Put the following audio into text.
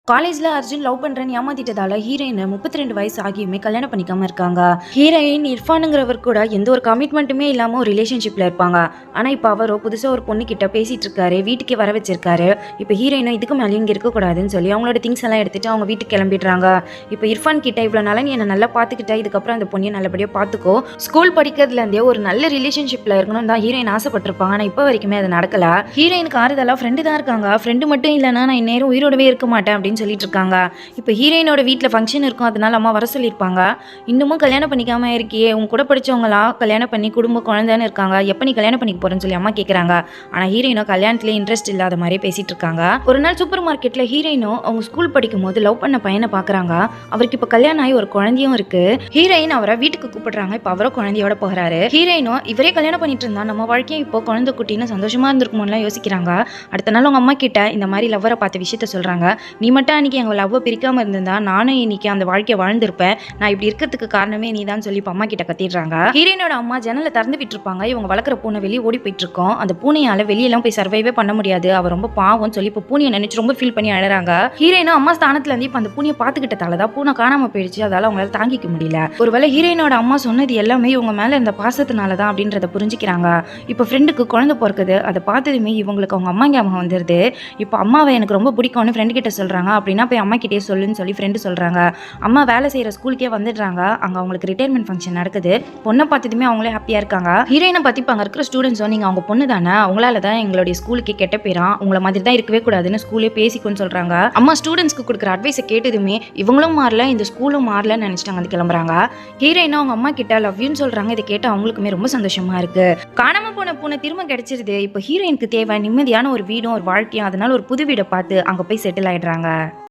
காலேஜ்ல அர்ஜுன் லவ் பண்றேன்னு ஏமாத்திட்டதால ஹீரோயின் 32 வயசு ஆகியுமே கல்யாணம் பண்ணிக்காம இருக்காங்க. ஹீரோயின் இர்ஃபானுங்கிறவர் கூட எந்த ஒரு கமிட்மெண்ட்டுமே இல்லாம ஒரு ரிலேஷன்ஷிப்ல இருப்பாங்க. ஆனா இப்ப அவரோ புதுசா ஒரு பொண்ணு கிட்ட பேசிட்டு இருக்காரு, வீட்டுக்கே வர வச்சிருக்காரு. இப்ப ஹீரோயினும் இதுக்கு மேலே இங்க இருக்கக்கூடாதுன்னு சொல்லி அவங்களோட திங்ஸ் எல்லாம் எடுத்துட்டு அவங்க வீட்டுக்கு கிளம்பிடுறாங்க. இப்ப இர்ஃபான் கிட்ட இவ்வளவு நாளா நீ என்ன நல்லா பாத்துக்கிட்ட, இதுக்கப்புறம் அந்த பொண்ணையும் நல்லபடியா பாத்துக்கோ, ஸ்கூல் படிக்கிறதுல இருந்தே ஒரு நல்ல ரிலேஷன்ஷிப்ல இருக்கணும் தான் ஹீரோயின் ஆசைப்பட்டிருப்பாங்க. ஆனா இப்ப வரைக்குமே அது நடக்கல. ஹீரோயினுக்கு ஆறுதலா ஃப்ரெண்டு தான் இருக்காங்க, ஃப்ரெண்டு மட்டும் இல்லைன்னா நான் இந்நேரம் உயிரோடவே இருக்க மாட்டேன் அப்படின்னு சொல்லிட்டு இருக்காங்க. இப்போ ஹீரோயினோட வீட்டில் ஃபங்க்ஷன் இருக்கும், அதனால அம்மா வர சொல்லியிருப்பாங்க. இன்னமும் கல்யாணம் பண்ணிக்காம இருக்கியே, உங்க கூட படிச்சவங்களாம் கல்யாணம் பண்ணி குடும்ப குழந்தைன்னு இருக்காங்க, எப்போ நீ கல்யாணம் பண்ணிக்க போறேன்னு சொல்லி அம்மா கேட்குறாங்க. ஆனால் ஹீரோயினோ கல்யாணத்துல இன்ட்ரெஸ்ட் இல்லாத மாதிரி பேசிட்டு இருக்காங்க. ஒரு நாள் சூப்பர் மார்க்கெட்ல ஹீரோயினோ அவங்க ஸ்கூல் படிக்கும் போது லவ் பண்ண பையனை பாக்குறாங்க. அவருக்கு இப்போ கல்யாணம் ஆகி ஒரு குழந்தையும் இருக்கு. ஹீரோயின் அவரை வீட்டுக்கு கூப்பிடுறாங்க. இப்போ அவரோ குழந்தையோட போகிறாரு. ஹீரோயினோ இவரே கல்யாணம் பண்ணிட்டு இருந்தா நம்ம வாழ்க்கையும் இப்போ குழந்தை குட்டின்னு சந்தோஷமா இருந்திருக்குமோலாம் யோசிக்கிறாங்க. அடுத்த நாள் அவங்க அம்மா கிட்ட இந்த மாதிரி லவ்வரை பார்த்த விஷயத்த சொல்றாங்க. நீ மட்டும் அன்னைக்கு எங்கள் லவ்வை பிரிக்காமல் இருந்திருந்தா நானும் இன்னைக்கு அந்த வாழ்க்கையை வாழ்ந்திருப்பேன், நான் இப்படி இருக்கிறதுக்கு காரணமே நீ தான் சொல்லி அம்மா கிட்ட கத்திடுறாங்க. ஹீரோயினோட அம்மா ஜன்னலை திறந்து விட்டுருப்பாங்க. இவங்க வளர்க்குற பூனை வெளியே ஓடி போயிட்டு இருக்கோம். அந்த பூனையால வெளியெல்லாம் போய் சர்வைவே பண்ண முடியாது, அவ ரொம்ப பாவம் சொல்லி இப்போ பூனையை நினைச்சு ரொம்ப ஃபீல் பண்ணி அழறாங்க. ஹீரோயினும் அம்மா ஸ்தானத்துல இருந்து இப்போ அந்த பூனையை பார்த்துக்கிட்டதால தான் பூனை காணாம போயிடுச்சு, அதால அவங்களால தாங்கிக்க முடியல. ஒருவேளை ஹீரோயினோட அம்மா சொன்னது எல்லாமே இவங்க மேல இருந்த பாசத்தினால தான் அப்படின்றத புரிஞ்சுக்கிறாங்க. இப்போ ஃப்ரெண்டுக்கு குழந்தை பிறக்குது, அதை பார்த்ததுமே இவங்களுக்கு அவங்க அம்மா ஞாபகம் வந்துருது. இப்போ அம்மாவை எனக்கு ரொம்ப பிடிக்கும்னு ஃப்ரெண்டு கிட்ட சொல்றாங்க. அப்படின்னா போய் அம்மா கிட்டே சொல்லுன்னு சொல்லி ஃப்ரெண்டு சொல்றாங்க. அம்மா வேலை செய்யற ஸ்கூலுக்கே வந்துடுறாங்க. அங்க அவங்களுக்கு ரிட்டையர்மெண்ட் ஃபங்க்ஷன் நடக்குது. பொண்ணை பார்த்ததுமே அவங்களே ஹாப்பியா இருக்காங்க. ஹீரோயினை பத்தி அங்க இருக்கிற ஸ்டூடெண்ட்ஸும் நீங்க அவங்க பொண்ணு தானே, அவங்களால தான் எங்களுடைய ஸ்கூலுக்கு கெட்ட பேரா, உங்களை மாதிரி தான் இருக்கவே கூடாதுன்னு ஸ்கூலே பேசிக்குன்னு சொல்றாங்க. அம்மா ஸ்டூடெண்ட்ஸ்க்கு கொடுக்குற அட்வைஸை கேட்டதுமே இவங்களும் மாறல, இந்த ஸ்கூலும் மாறலன்னு நினைச்சிட்டாங்க. வந்து கிளம்புறாங்க. ஹீரோயினும் அவங்க அம்மா கிட்ட லவ் யூன்னு சொல்றாங்க. இதை கேட்டு அவங்களுக்குமே ரொம்ப சந்தோஷமா இருக்கு. காணாம போன பூனை திரும்ப கிடைச்சிருது. இப்போ ஹீரோயினுக்கு தேவை நிம்மதியான ஒரு வீடும் ஒரு வாழ்க்கையும். அதனால ஒரு புது வீடை பார்த்து அங்க போய் செட்டில் ஆயிடுறாங்க.